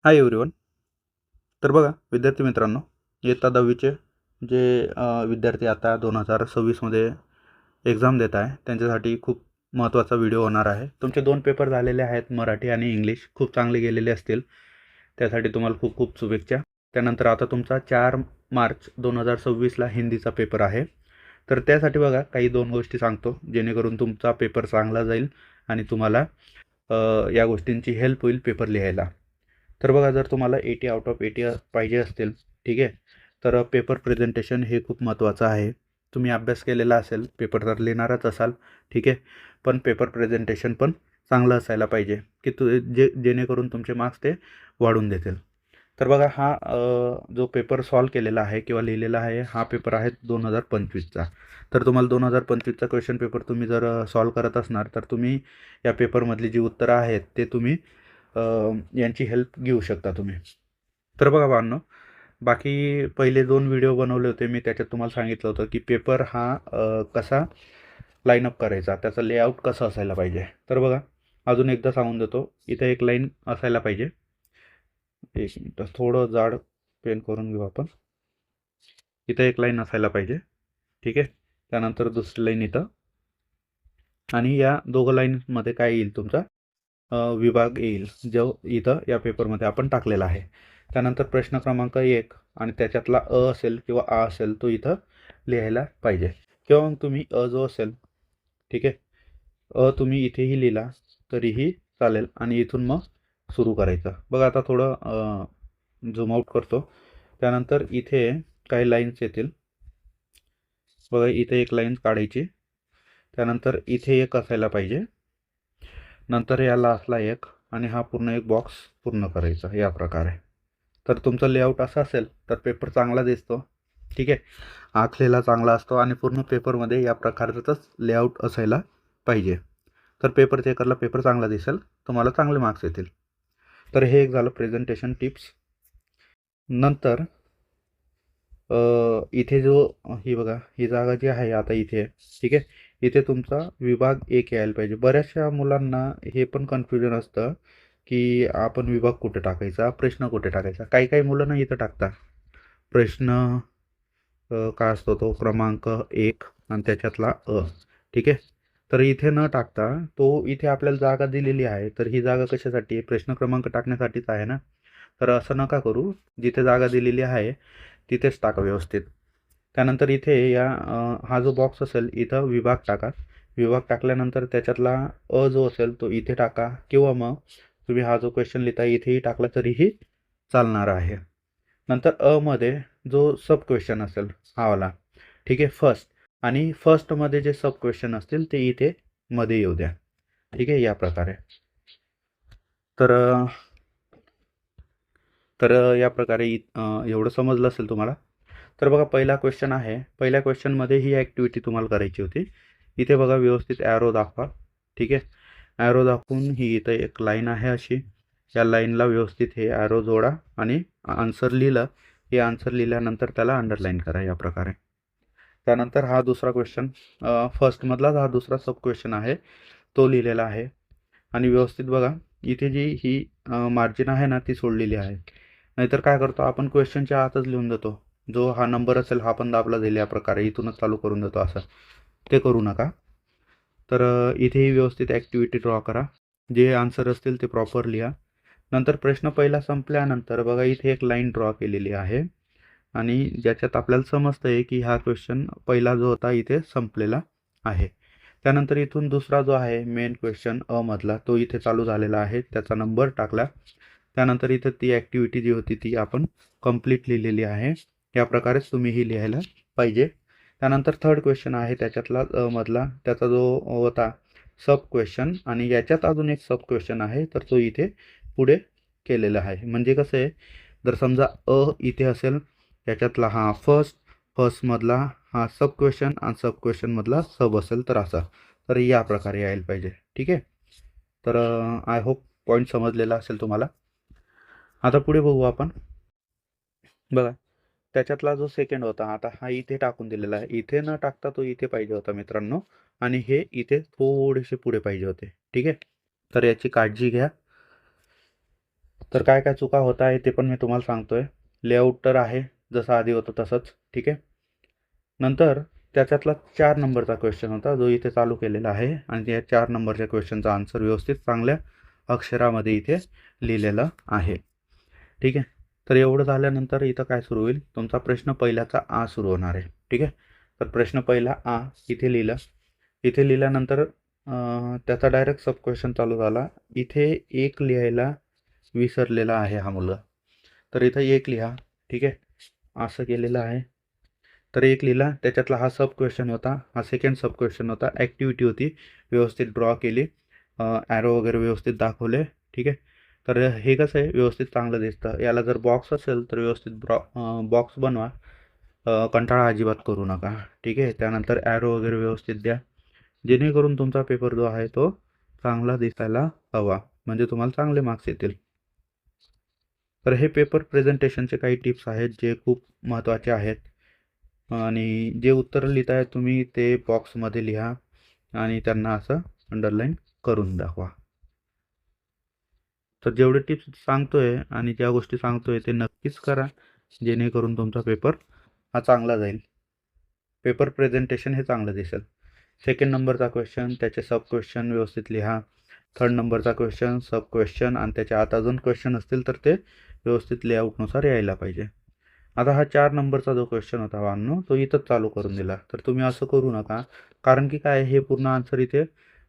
Hi everyone. तर बघा विद्यार्थी मित्रांनो, इयत्ता 10वीचे जे विद्यार्थी आता 2026मध्ये एक्झाम देत आहे त्यांच्यासाठी खूप महत्त्वाचा व्हिडिओ होणार आहे. तुमचे 2 पेपर झालेले आहेत, मराठी आणि इंग्लिश. खूप चांगले गेलेले असतील. त्यासाठी तुम्हाला खूप खूप शुभेच्छा. त्यानंतर आता तुमचा 4 मार्च 2026ला हिंदीचा पेपर आहे. तर त्यासाठी बघा काही 2 गोष्टी सांगतो, जेणेकरून तुमचा पेपर चांगला जाईल आणि तुम्हाला या गोष्टींची हेल्प होईल पेपर लिहायला. तर बघा, जर तुम्हाला 80 आउट ऑफ 80 पाहिजे असतील, ठीक आहे, तर पेपर प्रेझेंटेशन हे खूप महत्त्वाचं आहे. तुम्ही अभ्यास केलेला असेल, पेपर तर लिहिणारच असाल, ठीक आहे, पण पेपर प्रेझेंटेशन पण चांगलं असायला पाहिजे, की जेणेकरून तुमचे मार्क्स ते वाढून देतील. तर बघा, हा जो पेपर सॉल्व केलेला आहे किंवा लिहिलेला आहे, हा पेपर आहे 2025चा. तर तुम्हाला 2025चा क्वेश्चन पेपर तुम्ही जर सॉल्व करत असणार, तर तुम्ही या पेपरमधली जी उत्तरं आहेत ते तुम्ही यांची हेल्प घेऊ शकता तुम्ही. तर बघा बाळांनो, बाकी पहिले 2 व्हिडिओ बनवले होते मी. त्याच्यात तुम्हाला सांगितलं होतं की पेपर हा कसा लाईनअप करायचा, त्याचा लेआउट कसं असायला पाहिजे. तर बघा, अजून एकदा सांगून देतो. इथे एक लाईन असायला पाहिजे. एक मिनटं, थोडं जाड पेन करून घेऊ आपण. इथं एक लाईन असायला पाहिजे, ठीक आहे. त्यानंतर दुसरी लाईन इथं, आणि या दोघं लाईनमध्ये काय येईल, तुमचा विभाग येईल, जो इथं या पेपरमध्ये आपण टाकलेला आहे. त्यानंतर प्रश्न क्रमांक 1 आणि त्याच्यातला असेल किंवा असेल तो इथं लिहायला पाहिजे, किंवा मग तुम्ही जो असेल, ठीक आहे, तुम्ही इथेही लिहिला तरीही चालेल, आणि इथून मग सुरू करायचं. बघा, आता थोडं झूम आउट करतो. त्यानंतर इथे काही लाईन्स येतील. बघा, इथे एक लाईन काढायची. त्यानंतर इथे एक असायला पाहिजे. नंतर या लास्टला एक, आणि हा पूर्ण एक बॉक्स पूर्ण करायचा या प्रकारे. तर तुमचं लेआउट असं असेल तर पेपर चांगला दिसतो, ठीक आहे, आखलेला चांगला असतो, आणि पूर्ण पेपरमध्ये या प्रकारचंच लेआउट असायला पाहिजे. तर पेपर चेकरला पेपर चांगला दिसेल, तुम्हाला चांगले मार्क्स येतील. तर हे एक झालं प्रेझेंटेशन टिप्स. नंतर इथे जो ही बघा, ही जागा जी आहे आता इथे, ठीक आहे, इथे तुमचा विभाग 1 यायला पाहिजे. बऱ्याचशा मुलांना हे पण कन्फ्युजन असतं की आपण विभाग कुठे टाकायचा, प्रश्न कुठे टाकायचा. काही काही मुलं ना इथं टाकतात प्रश्न, काय असतो तो क्रमांक 1 आणि त्याच्यातला ठीक आहे. तर इथे न टाकता, तो इथे आपल्याला जागा दिलेली आहे, तर ही जागा कशासाठी आहे, प्रश्न क्रमांक टाकण्यासाठीच आहे ना. तर असं नका करू, जिथे जागा दिलेली आहे तिथेच टाका व्यवस्थित. त्यानंतर इथे हा जो बॉक्स असेल इथं विभाग टाका. विभाग टाकल्यानंतर त्याच्यातला जो असेल तो इथे टाका, किंवा मग तुम्ही हा जो क्वेश्चन लिहिता इथेही टाकला तरीही चालणार आहे. नंतर मध्ये जो सब क्वेश्चन असेल हा वाला, ठीक आहे, फर्स्ट, आणि फर्स्टमध्ये जे सब क्वेश्चन असतील ते इथे मध्ये येऊ द्या, ठीक आहे, या प्रकारे. तर तर या प्रकारे एवढं समजलं असेल तुम्हाला. तर बघा, पहिला क्वेश्चन आहे. पहिल्या क्वेश्चनमध्ये ही ॲक्टिव्हिटी तुम्हाला करायची होती. इथे बघा, व्यवस्थित ॲरो दाखवा, ठीक आहे. ॲरो दाखवून ही इथं एक लाईन आहे अशी, या लाईनला व्यवस्थित हे ॲरो जोडा, आणि आन्सर लिहिलं. हे आन्सर लिहिल्यानंतर त्याला अंडरलाईन करा या प्रकारे. त्यानंतर हा दुसरा क्वेश्चन, फर्स्टमधलाच हा दुसरा सब क्वेश्चन आहे, तो लिहिलेला आहे. आणि व्यवस्थित बघा, इथे जी ही मार्जिन आहे ना ती सोडलेली आहे. नाहीतर काय करतो आपण, क्वेश्चनच्या आतच लिहून देतो. जो हा नंबर असेल हा पण दाबला जाईल या प्रकारे, इथूनच चालू करून देतो असं. ते करू नका. तर इथेही व्यवस्थित ॲक्टिव्हिटी ड्रॉ करा. जे आन्सर असतील ते प्रॉपर लिहा. नंतर प्रश्न पहिला संपल्यानंतर बघा, इथे एक लाईन ड्रॉ केलेली आहे, आणि ज्याच्यात आपल्याला समजतं आहे की हा क्वेश्चन पहिला जो होता इथे संपलेला आहे. त्यानंतर इथून दुसरा जो आहे मेन क्वेश्चन मधला, तो इथे चालू झालेला आहे, त्याचा नंबर टाकला. त्यानंतर इथे ती ॲक्टिव्हिटी जी होती ती आपण कंप्लीट लिहिलेली आहे. या प्रकारेच तुम्ही ही लिहायला पाहिजे. त्यानंतर थर्ड क्वेश्चन आहे त्याच्यातला मधला, त्याचा जो होता सब क्वेश्चन, आणि याच्यात अजून एक सब क्वेश्चन आहे, तर तो इथे पुढे केलेला आहे. म्हणजे कसं आहे, जर समजा इथे असेल, त्याच्यातला हा फर्स्टमधला हा सब क्वेश्चन, आणि सब क्वेश्चनमधला सब असेल तर असा. तर या प्रकारे यायला पाहिजे, ठीक आहे. तर आय होप पॉईंट समजलेला असेल तुम्हाला. आता पुढे बघू आपण. बघा, त्याच्यातला जो सेकंड होता, आता हा इथे टाकून दिलेला आहे. इथे न टाकता तो इथे पाहिजे होता मित्रांनो, आणि हे इथे थोडेसे पुढे पाहिजे होते, ठीक आहे. तर याची काळजी घ्या. तर काय काय चुका होत आहे ते पण मी तुम्हाला सांगतोय. लेआउट तर आहे जसं आधी होतं तसंच, ठीक आहे. नंतर त्याच्यातला 4 नंबरचा क्वेश्चन होता जो इथे चालू केलेला आहे आणि या 4 नंबरच्या क्वेश्चनचा आन्सर व्यवस्थित चांगल्या अक्षरामध्ये इथे लिहिलेलं आहे, ठीक आहे. तर एवढं झाल्यानंतर इथं काय सुरू होईल, तुमचा प्रश्न पहिल्याचा आ सुरू होणार आहे, ठीक आहे. तर प्रश्न पहिला आ इथे लिहिला. इथे लिहिल्यानंतर त्याचा डायरेक्ट सब क्वेश्चन चालू झाला. इथे एक लिहायला विसरलेला आहे हा मुलगा. तर इथं एक लिहा, ठीक आहे. असं केलेलं आहे. तर एक लिहिला. त्याच्यातला हा सब क्वेश्चन होता. हा सेकंड सब क्वेश्चन होता. ॲक्टिव्हिटी होती, व्यवस्थित ड्रॉ केली, ॲरो वगैरे व्यवस्थित दाखवले, ठीक आहे. तर हे कसं आहे, व्यवस्थित चांगलं दिसतं. याला जर बॉक्स असेल तर व्यवस्थित बॉक्स बनवा. कंटाळा अजिबात करू नका, ठीक आहे. त्यानंतर ॲरो वगैरे व्यवस्थित द्या, जेणेकरून तुमचा पेपर जो आहे तो चांगला दिसायला हवा, म्हणजे तुम्हाला चांगले मार्क्स येतील. तर हे पेपर प्रेझेंटेशनचे काही टिप्स आहेत जे खूप महत्त्वाचे आहेत. आणि जे उत्तर लिहिताय तुम्ही ते बॉक्समध्ये लिहा आणि त्यांना असं अंडरलाईन करून दाखवा. तर जेवढे टिप्स सांगतोय आणि ज्या गोष्टी सांगतोय ते नक्कीच करा, जेणेकरून तुमचा पेपर हा चांगला जाईल. पेपर प्रेझेंटेशन हे चांगलं दिसेल. सेकंड नंबरचा क्वेश्चन, त्याचे सब क्वेश्चन व्यवस्थित लिहा. थर्ड नंबरचा क्वेश्चन, सब क्वेश्चन आणि त्याच्या आत अजून क्वेश्चन असतील तर ते व्यवस्थित लेआउटनुसार यायला पाहिजे. आता हा 4 नंबरचा जो क्वेश्चन होता वांनो, तो इथंच चालू करून दिला. तर तुम्ही असं करू नका, कारण की काय, हे पूर्ण आन्सर इथे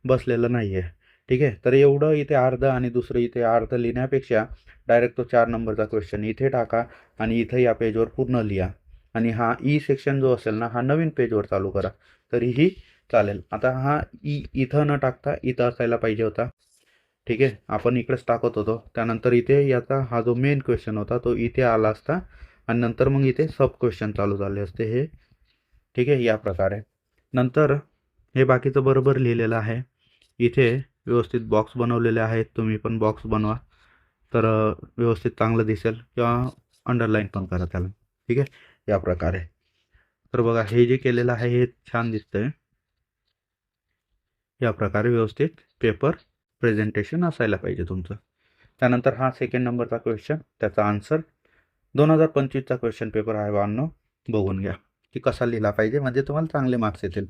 बसलेलं नाही आहे, ठीक आहे. तर एवढं इथे अर्धं आणि दुसरं इथे अर्धं लिहिण्यापेक्षा डायरेक्ट तो 4 नंबरचा क्वेश्चन इथे टाका आणि इथं या पेजवर पूर्ण लिहा. आणि हा ई सेक्शन जो असेल ना, हा नवीन पेजवर चालू करा, तरीही चालेल. आता हा इथं न टाकता इथं असायला पाहिजे होता, ठीक आहे. आपण इकडेच टाकत होतो. त्यानंतर इथे याचा हा जो मेन क्वेश्चन होता तो इथे आला असता आणि नंतर मग इथे सब क्वेश्चन चालू झाले असते हे, ठीक आहे, या प्रकारे. नंतर हे बाकीचं बरोबर लिहिलेलं आहे. इथे व्यवस्थित बॉक्स बनवलेले आहेत, तुम्ही पण बॉक्स बनवा, तर व्यवस्थित चांगलं दिसेल. किंवा अंडरलाईन पण करा त्याला, ठीक आहे, या प्रकारे. तर बघा हे जे केलेलं आहे हे छान दिसतंय. या प्रकारे व्यवस्थित पेपर प्रेझेंटेशन असायला पाहिजे तुमचं. त्यानंतर हा सेकंड नंबरचा क्वेश्चन, त्याचा आन्सर 2025चा क्वेश्चन पेपर आहे वांनो, बघून घ्या की कसा लिहिला पाहिजे, म्हणजे तुम्हाला चांगले मार्क्स येतील.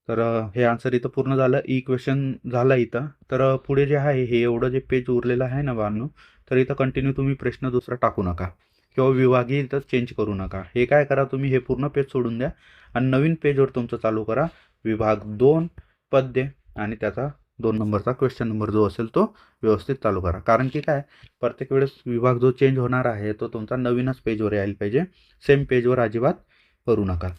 तर हे आन्सर इथं पूर्ण झालं. ई क्वेश्चन झालं इथं. तर पुढे जे आहे हे एवढं जे पेज उरलेलं आहे ना वांनो, तर इथं कंटिन्यू तुम्ही प्रश्न दुसरा टाकू नका किंवा विभागही इथं चेंज करू नका. हे काय करा, तुम्ही हे पूर्ण पेज सोडून द्या आणि नवीन पेजवर तुमचं चालू करा. विभाग 2 पद्य आणि त्याचा 2 नंबरचा क्वेश्चन नंबर जो असेल तो व्यवस्थित चालू करा. कारण की काय, प्रत्येक वेळेस विभाग जो चेंज होणार आहे तो तुमचा नवीनच पेजवर यायला पाहिजे, सेम पेजवर अजिबात करू नका.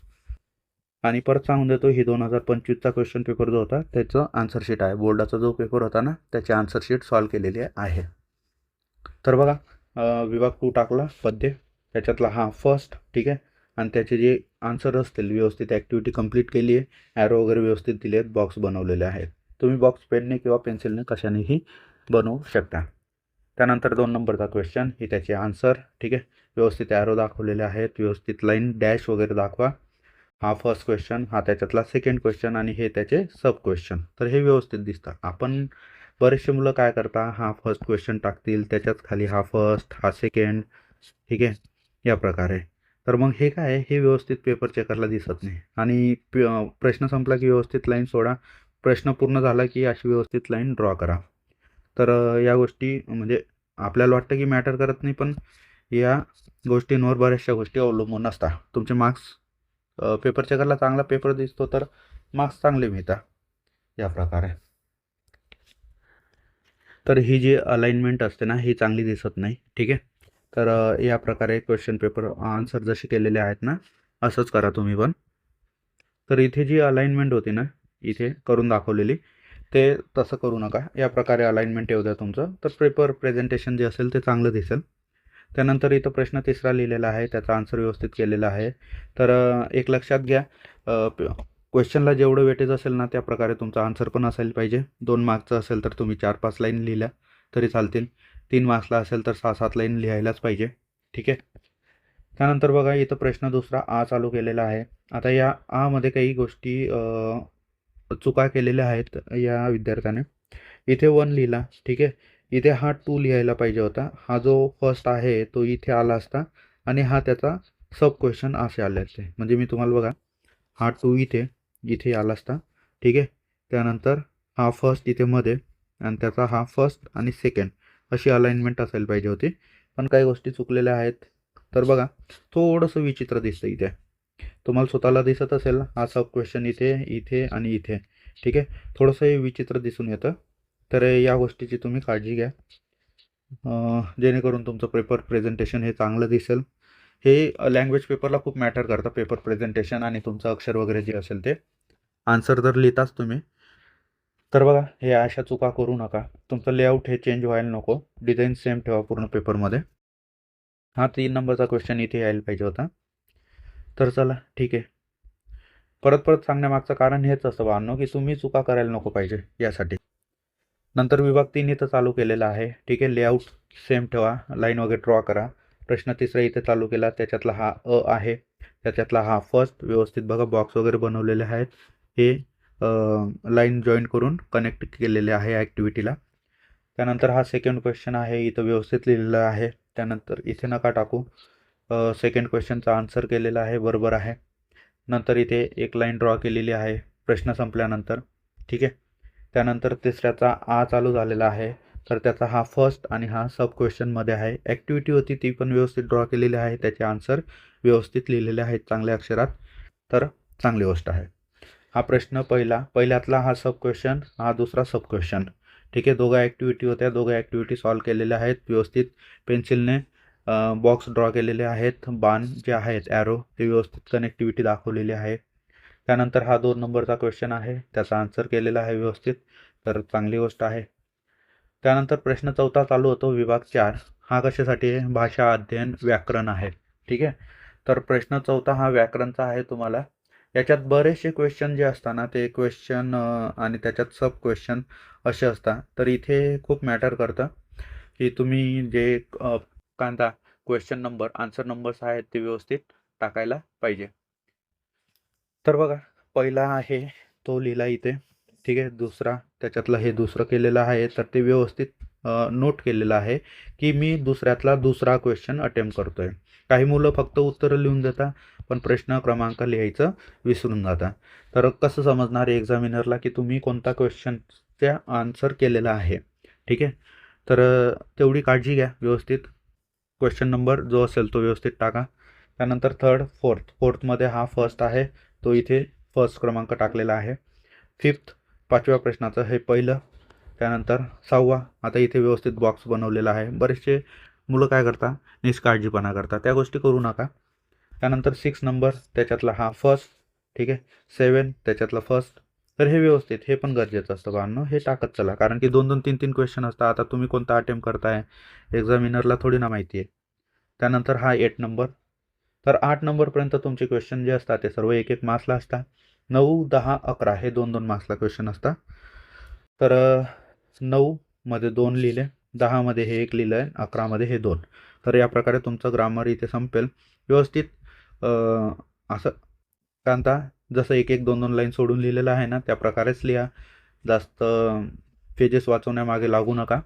आणि परत सांगून देतो, ही 2025चा क्वेश्चन पेपर जो होता त्याचं आन्सर शीट आहे. बोर्डाचा जो पेपर होता ना त्याची आन्सर शीट सॉल्व केलेली आहे. तर बघा, विभाग 2 टाकला पद्य, त्याच्यातला हा फर्स्ट, ठीक आहे. आणि त्याचे जे आन्सर असतील व्यवस्थित ॲक्टिव्हिटी कंप्लीट केली आहे, ॲरो वगैरे व्यवस्थित दिले आहेत, बॉक्स बनवलेले आहेत. तुम्ही बॉक्स पेनने किंवा पेन्सिलने कशानेही बनवू शकता. त्यानंतर 2 नंबरचा क्वेश्चन, ही त्याचे आन्सर, ठीक आहे. व्यवस्थित ॲरो दाखवलेले आहेत, व्यवस्थित लाईन डॅश वगैरे दाखवा. हा फर्स्ट क्वेश्चन, हा त्याच्यातला सेकंड क्वेश्चन आणि हे त्याचे सब क्वेश्चन. तर हे व्यवस्थित दिसतात. आपण बरेचसे मुलं काय करता, हा फर्स्ट क्वेश्चन टाकतील, त्याच्याच खाली हा फर्स्ट, हा सेकंड, ठीक आहे, या प्रकारे. तर मग हे काय, हे व्यवस्थित पेपर चेकरला दिसत नाही. आणि प्रश्न संपला की व्यवस्थित लाईन सोडा, प्रश्न पूर्ण झाला की अशी व्यवस्थित लाईन ड्रॉ करा. तर या गोष्टी म्हणजे आपल्याला वाटतं की मॅटर करत नाही, पण या गोष्टींवर बऱ्याचशा गोष्टी अवलंबून असतात. तुमचे मार्क्स, पेपर चेकरला चांगला पेपर दिसतो तर मार्क्स चांगले मिळतात, या प्रकारे. तर ही जी अलाइनमेंट असते ना ही चांगली दिसत नाही, ठीक आहे. तर या प्रकारे क्वेश्चन पेपर आन्सर जसे केलेले आहेत ना असंच करा तुम्ही पण. तर इथे जी अलाइनमेंट होती ना इथे करून दाखवलेली, ते तसं करू नका. या प्रकारे अलाइनमेंट येऊ द्या तुमचं, तर पेपर प्रेझेंटेशन जे असेल ते चांगलं दिसेल. त्यानंतर इथं प्रश्न तिसरा लिहिलेला आहे, त्याचा आन्सर व्यवस्थित केलेला आहे. तर एक लक्षात घ्या, क्वेश्चनला जेवढं वेटेज असेल ना त्या प्रकारे तुमचा आन्सर पण असायला पाहिजे. 2 मार्क्सचं असेल तर तुम्ही 4-5 लाईन लिहिल्या तरी चालतील. 3 मार्क्सला असेल तर 6-7 लाईन लिहायलाच पाहिजे, ठीक आहे. त्यानंतर बघा इथं प्रश्न दुसरा आ चालू केलेला आहे. आता या आ मध्ये काही गोष्टी चुका केलेल्या आहेत या विद्यार्थ्याने. इथे 1 लिहिला, ठीक आहे. इथे हा टू लिहायला पाहिजे होता. हा जो फर्स्ट आहे तो इथे आला असता आणि हा त्याचा सब क्वेश्चन असे आले असते. म्हणजे मी तुम्हाला बघा, हा टू इथे आला असता, ठीक आहे. त्यानंतर हा फर्स्ट इथे मध्ये आणि त्याचा हा फर्स्ट आणि सेकंड अशी अलाइनमेंट असायला पाहिजे होती. पण काही गोष्टी चुकलेल्या आहेत. तर बघा, थोडंसं विचित्र दिसतं इथे. तुम्हाला स्वतःला दिसत असेल ना, हा सब क्वेश्चन इथे इथे आणि इथे, ठीक आहे. थोडंसं हे विचित्र दिसून येतं. तर या गोष्टीची तुम्ही काळजी घ्या, जेणेकरून तुमचं पेपर प्रेझेंटेशन हे चांगलं दिसेल. हे लँग्वेज पेपरला खूप मॅटर करतं, पेपर प्रेझेंटेशन आणि तुमचं अक्षर वगैरे जे असेल ते. आन्सर जर लिहिताच तुम्ही, तर बघा हे अशा चुका करू नका. तुमचं लेआउट हे चेंज व्हायला नको, डिझाईन सेम ठेवा पूर्ण पेपरमध्ये. हा 3 नंबरचा क्वेश्चन इथे यायला पाहिजे होता. तर चला ठीक आहे. परत परत सांगण्यामागचं कारण हेच असतं बाळांनो, की तुम्ही चुका करायला नको पाहिजे यासाठी. नंतर विभाग 3 इथं चालू केलेला आहे, ठीक आहे. लेआउट सेम ठेवा, लाईन वगैरे ड्रॉ करा. प्रश्न तिसरा इथे चालू केला, त्याच्यातला हा आहे, त्याच्यातला हा फर्स्ट. व्यवस्थित बघा, बॉक्स वगैरे बनवलेले आहेत. हे लाईन जॉईन करून कनेक्ट केलेले आहे ॲक्टिव्हिटीला. त्यानंतर हा सेकंड क्वेश्चन आहे, इथं व्यवस्थित लिहिलेलं आहे. त्यानंतर इथे नका टाकू, सेकंड क्वेश्चनचा आन्सर केलेला आहे, बरोबर आहे. नंतर इथे एक लाईन ड्रॉ केलेली आहे प्रश्न संपल्यानंतर, ठीक आहे. त्यानंतर तिसऱ्याचा आ चालू झालेला आहे, तर त्याचा हा फर्स्ट आणि हा सब क्वेश्चनमध्ये आहे. ॲक्टिव्हिटी होती ती पण व्यवस्थित ड्रॉ केलेली आहे, त्याचे आन्सर व्यवस्थित लिहिलेले आहेत चांगल्या अक्षरात, तर चांगली गोष्ट आहे. हा प्रश्न पहिल्यातला हा सब क्वेश्चन, हा दुसरा सब क्वेश्चन, ठीक आहे. दोघं ॲक्टिव्हिटी होत्या, दोघं ॲक्टिव्हिटी सॉल्व केलेल्या आहेत व्यवस्थित. पेन्सिलने बॉक्स ड्रॉ केलेले आहेत, बाण जे आहेत ॲरो ते व्यवस्थित कनेक्टिव्हिटी दाखवलेली आहे. त्यानंतर हा 2 नंबरचा क्वेश्चन आहे, त्याचा आन्सर केलेला आहे व्यवस्थित, तर चांगली गोष्ट आहे. त्यानंतर प्रश्न चौथा चालू होतो, विभाग 4. हा कशासाठी आहे? भाषा अध्ययन व्याकरण आहे, ठीक आहे. तर प्रश्न चौथा हा व्याकरणचा आहे. तुम्हाला याच्यात बरेचसे क्वेश्चन जे असतात ना, ते क्वेश्चन आणि त्याच्यात सब क्वेश्चन असे असतात. तर इथे खूप मॅटर करतं की तुम्ही जे कांदा क्वेश्चन नंबर आन्सर नंबर्स आहेत ते व्यवस्थित टाकायला पाहिजे. तर बघा, पहिला आहे तो लिहिला इथे, ठीक आहे. दुसरा, त्याच्यातलं हे दुसरं केलेलं आहे, तर ते व्यवस्थित नोट केलेलं आहे की मी दुसऱ्यातला दुसरा क्वेश्चन अटेम्प्ट करतोय. काही मुलं फक्त उत्तरं लिहून देतात, पण प्रश्न क्रमांक लिहायचं विसरून जाता. तर कसं समजणार आहे एक्झामिनरला की तुम्ही कोणता क्वेश्चनचा आन्सर केलेला आहे, ठीक आहे. तर तेवढी काळजी घ्या, व्यवस्थित क्वेश्चन नंबर जो असेल तो व्यवस्थित टाका. त्यानंतर थर्ड, फोर्थमध्ये हा फर्स्ट आहे, तो इथे फर्स्ट क्रमांक टाकलेला आहे. फिफ्थ, 5व्या प्रश्नाचं हे पहिलं. त्यानंतर 6वा, आता इथे व्यवस्थित बॉक्स बनवलेला आहे. बरेचसे मुलं काय करतात, निष्काळजीपणा करतात, त्या गोष्टी करू नका. त्यानंतर 6 नंबर, त्याच्यातला हा फर्स्ट, ठीक आहे. 7 त्याच्यातला फर्स्ट. तर हे व्यवस्थित, हे पण गरजेचं असतं बाळांनो, हे टाकत चला, कारण की 2-2 3-3 क्वेश्चन असतात. आता तुम्ही कोणता अटेम्प्ट करताय एक्झामिनरला थोडी ना माहिती आहे. त्यानंतर हा 8 नंबर. तर 8 नंबरपर्यंत तुमचे क्वेश्चन जे असतात ते सर्व 1-1 मार्क्सला असतात. 9, 10, 11 हे 2-2 मार्क्सला क्वेश्चन असतात. तर 9मध्ये 2 लिहिले, 10मध्ये हे 1 लिहिलं आहे, 11मध्ये हे 2. तर या प्रकारे तुमचं ग्रामर इथे संपेल व्यवस्थित. असं कांता जसं 1-1 2-2 लाईन सोडून लिहिलेलं आहे ना, त्या प्रकारेच लिहा. जास्त पेजेस वाचवण्यामागे लागू नका.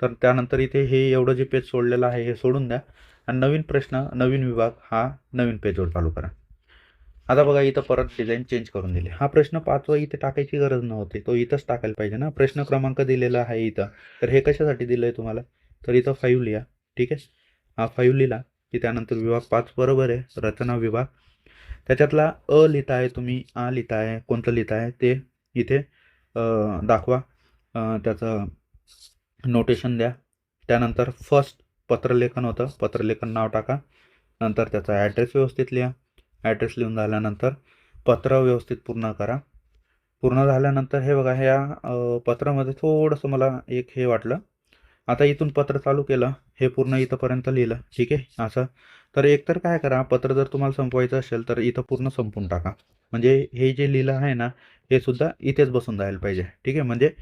तर त्यानंतर इथे हे एवढं जे पेज सोडलेलं आहे हे सोडून द्या आणि नवीन प्रश्न, नवीन विभाग हा नवीन पेजवर चालू करा. आता बघा, इथं परत डिझाईन चेंज करून दिली. हा प्रश्न 5वा इथे टाकायची गरज नव्हती, तो इथंच टाकायला पाहिजे ना. प्रश्न क्रमांक दिलेला आहे इथं, तर हे कशासाठी दिलं आहे तुम्हाला? तर इथं 5 लिहा, ठीक आहे. हा 5 लिहिला की त्यानंतर विभाग 5 बरोबर आहे, रचना विभाग. त्याच्यातला लिहिता आहे तुम्ही, लिहिता आहे, कोणतं लिहिता आहे ते इथे दाखवा. त्याचं नोटेशन द्या. त्यानंतर फर्स्ट पत्रलेखन होतं, पत्रलेखन नाव टाका. नंतर त्याचा ॲड्रेस व्यवस्थित लिहा. ॲड्रेस लिहून झाल्यानंतर पत्र व्यवस्थित पूर्ण करा. पूर्ण झाल्यानंतर हे बघा, ह्या पत्रामध्ये थोडंसं मला एक हे वाटलं. आता इथून पत्र चालू केलं, हे पूर्ण इथंपर्यंत लिहिलं, ठीक आहे. असं तर एकतर काय करा, पत्र जर तुम्हाला संपवायचं असेल तर इथं पूर्ण संपवून टाका. म्हणजे हे जे लिहिलं आहे ना, हे सुद्धा इथेच बसून जायला पाहिजे, ठीक आहे. म्हणजे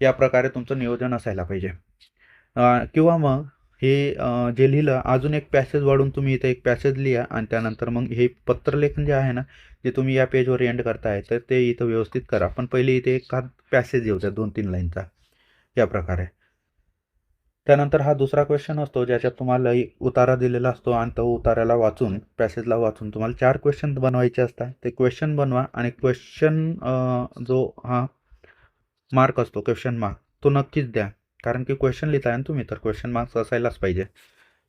या प्रकारे तुमचं नियोजन असायला पाहिजे. किंवा मग हे जे लिहिलं अजून एक पॅसेज वाढून तुम्ही इथं एक पॅसेज लिहा आणि त्यानंतर मग हे पत्रलेखन जे आहे ना, जे तुम्ही या पेजवर एंड करताय, तर ते इथं व्यवस्थित करा. पण पहिले इथे एक पॅसेज येऊ द्या 2-3 लाईनचा, या प्रकारे. त्यानंतर हा दुसरा क्वेश्चन असतो ज्याच्यात तुम्हाला उतारा दिलेला असतो आणि तो उताराला वाचून पॅसेजला वाचून तुम्हाला 4 क्वेश्चन बनवायचे असतात. ते क्वेश्चन बनवा आणि क्वेश्चन जो हा मार्क असतो क्वेश्चन मार्क तो नक्कीच द्या, कारण की क्वेश्चन लिहिताय ना तुम्ही तर क्वेश्चन मार्क्स असायलाच पाहिजे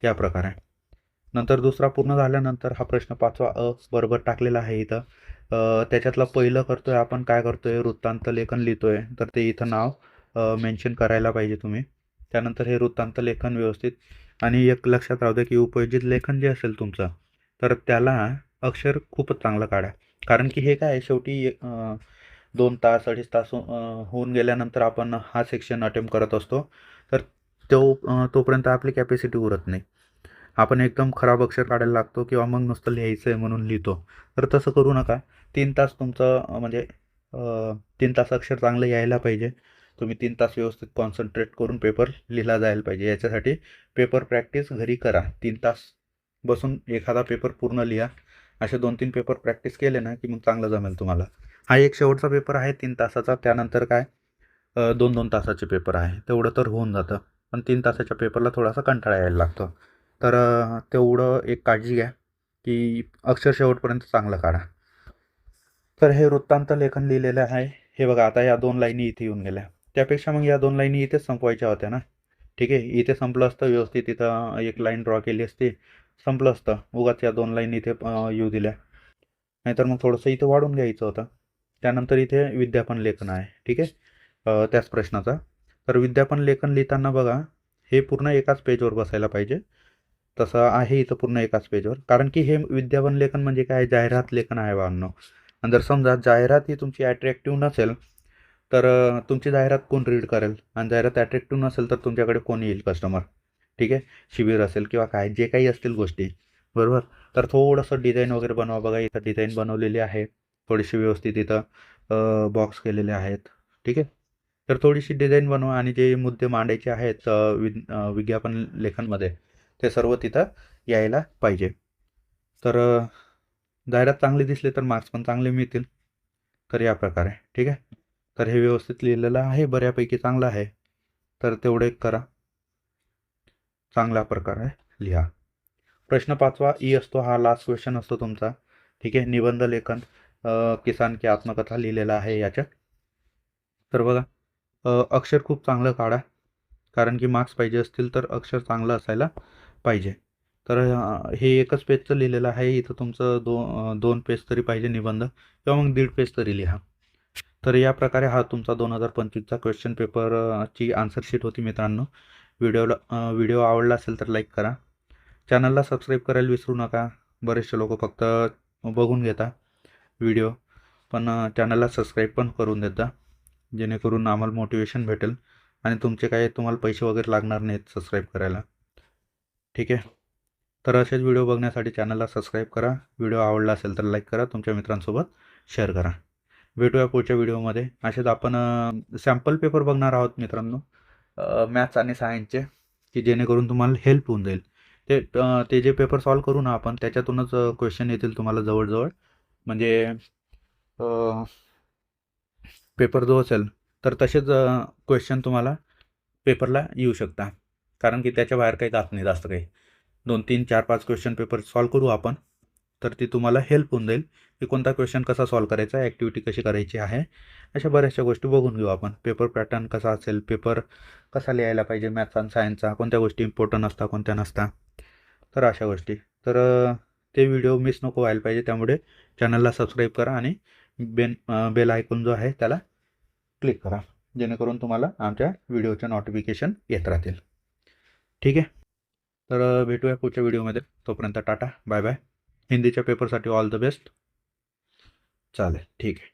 या प्रकारे. नंतर दुसरा पूर्ण झाल्यानंतर हा प्रश्न 5वा बरोबर टाकलेला आहे इथं. त्याच्यातलं पहिलं करतोय आपण काय करतोय वृत्तांत लेखन लिहितोय तर ते इथं नाव मेन्शन करायला पाहिजे तुम्ही. त्यानंतर हे वृत्तांत लेखन व्यवस्थित आणि एक लक्षात राहू द्या की उपयोजित लेखन जे असेल तुमचं तर त्याला अक्षर खूपच चांगलं काढा, कारण की हे काय शेवटी 2 तास 2.5 तास होऊन गेल्यानंतर आपण हा सेक्शन अटेम्प्ट करत असतो तर तोपर्यंत आपली कॅपॅसिटी उरत नाही. आपण एकदम खराब अक्षर काढायला लागतो किंवा मग नुसतं लिहायचं आहे म्हणून लिहितो. तर तसं करू नका. 3 तास तुमचं म्हणजे 3 तास अक्षर चांगलं यायला पाहिजे. तुम्ही 3 तास व्यवस्थित कॉन्सन्ट्रेट करून पेपर लिहिला जायला पाहिजे. याच्यासाठी पेपर प्रॅक्टिस घरी करा. 3 तास बसून एखादा पेपर पूर्ण लिहा. असे 2-3 पेपर प्रॅक्टिस केले ना की मग चांगलं जमेल तुम्हाला. हा एक शेवटचा पेपर आहे 3 तासाचा. त्यानंतर काय 2-2 तासाचे पेपर आहे. तेवढं तर होऊन जातं. पण 3 तासाच्या पेपरला थोडासा कंटाळा यायला लागतो. तर तेवढं एक काळजी घ्या की अक्षर शेवटपर्यंत चांगलं काढा. तर हे वृत्तांत लेखन लिहिलेलं आहे. हे बघा आता या 2 लाईनी इथे येऊन गेल्या. त्यापेक्षा मग या 2 लाईनी इथेच संपवायच्या होत्या ना. ठीक आहे, इथे संपलं असतं व्यवस्थित. इथं एक लाईन ड्रॉ केली असती, संपलं असतं. उगाच या 2 लाईन इथे येऊ दिल्या. नाहीतर मग थोडंसं इथे वाढून घ्यायचं होतं. त्यानंतर इथे विद्यापन लेखन आहे. ठीक आहे, त्याच प्रश्नाचा. तर विद्यापन लेखन लिहिताना बघा हे पूर्ण एकाच पेजवर बसायला पाहिजे. तसं आहे इथं पूर्ण एकाच पेजवर, कारण की हे विद्यापन लेखन म्हणजे काय जाहिरात लेखन आहे बाळांनो. आणि जर समजा जाहिरात ही तुमची ॲट्रॅक्टिव्ह नसेल तर तुमची जाहिरात कोण रीड करेल, आणि जाहिरात ॲट्रॅक्टिव्ह नसेल तर तुमच्याकडे कोण येईल कस्टमर. ठीक आहे, शिबिर असेल किंवा काय जे काही असतील गोष्टी, बरोबर. तर थोडंसं डिझाईन वगैरे बनवा. बघा इथं डिझाईन बनवलेली आहे, थोडीशी व्यवस्थित इथं बॉक्स केलेले आहेत. ठीक आहे, तर थोडीशी डिझाईन बनवा आणि जे मुद्दे मांडायचे आहेत विज्ञापन लेखनमध्ये ते सर्व तिथं यायला पाहिजे. तर जाहिरात चांगली दिसली तर मार्क्स पण चांगले मिळतील. तर या प्रकारे ठीक आहे. तर हे व्यवस्थित लिहिलेलं आहे, बऱ्यापैकी चांगलं आहे. तर तेवढे करा, चांगल्या प्रकारे लिहा. प्रश्न 5वा ई असतो, हा लास्ट क्वेश्चन असतो तुमचा. ठीक आहे, निबंध लेखन किसान की आत्मकथा लिहिलेला आहे याच्यात. तर बघा अक्षर खूप चांगलं काढा, कारण की मार्क्स पाहिजे असतील तर अक्षर चांगलं असायला पाहिजे. तर हे एकच पेजचं लिहिलेलं आहे. इथं तुमचं 2 पेज तरी पाहिजे निबंध, किंवा मग 1.5 पेज तरी लिहा. तर या प्रकारे हा तुमचा 2025चा क्वेश्चन पेपरची आन्सर शीट होती मित्रांनो. व्हिडिओ आवडला असेल तर लाईक करा. चॅनलला सबस्क्राईब करायला विसरू नका. बरेचसे लोक फक्त बघून घेता व्हिडिओ, पण चॅनलला सबस्क्राईब पण करून देता, जेणेकरून आम्हाला मोटिवेशन भेटेल आणि तुमचे काय तुम्हाला पैसे वगैरे लागणार नाहीत सबस्क्राईब करायला. ठीक आहे, तर असेच व्हिडिओ बघण्यासाठी चॅनलला सबस्क्राईब करा. व्हिडिओ आवडला असेल तर लाईक करा, तुमच्या मित्रांसोबत शेअर करा. भेटूया पुढच्या व्हिडिओमध्ये. असेच आपण सॅम्पल पेपर बघणार आहोत मित्रांनो, मॅथ्स आणि सायन्सचे, की जेणेकरून तुम्हाला हेल्प होऊन जाईल. ते जे पेपर सॉल्व करू ना आपण त्याच्यातूनच क्वेश्चन येतील तुम्हाला जवळजवळ. म्हणजे पेपर जो असेल तर तसेच क्वेश्चन तुम्हाला पेपरला येऊ शकता, कारण की त्याच्या बाहेर काही जात नाही जास्त काही. 2-3-4-5 क्वेश्चन पेपर सॉल्व करू आपण, तर ती तुम्हाला हेल्प होऊन जाईल की कोणता क्वेश्चन कसा सॉल्व करायचा, ॲक्टिव्हिटी कशी करायची आहे. अशा बऱ्याचशा गोष्टी बघून घेऊ आपण. पेपर पॅटर्न कसा असेल, पेपर कसा लिहायला पाहिजे, मॅथ्स आणि सायन्सचा कोणत्या गोष्टी इम्पॉर्टंट असतात कोणत्या नसतात, तर अशा गोष्टी. तर ते व्हिडिओ मिस नको व्हायला पाहिजे, त्यामुळे चॅनलला सबस्क्राईब करा आणि बेल आयकॉन जो आहे त्याला क्लिक करा, जेणेकरून तुम्हाला आमच्या व्हिडिओचे नोटिफिकेशन येत राहतील. ठीक आहे, तर भेटूया पुढच्या व्हिडिओमध्ये. तोपर्यंत टाटा बाय बाय. हिंदीच्या पेपरसाठी ऑल द बेस्ट. चालेल, ठीक आहे.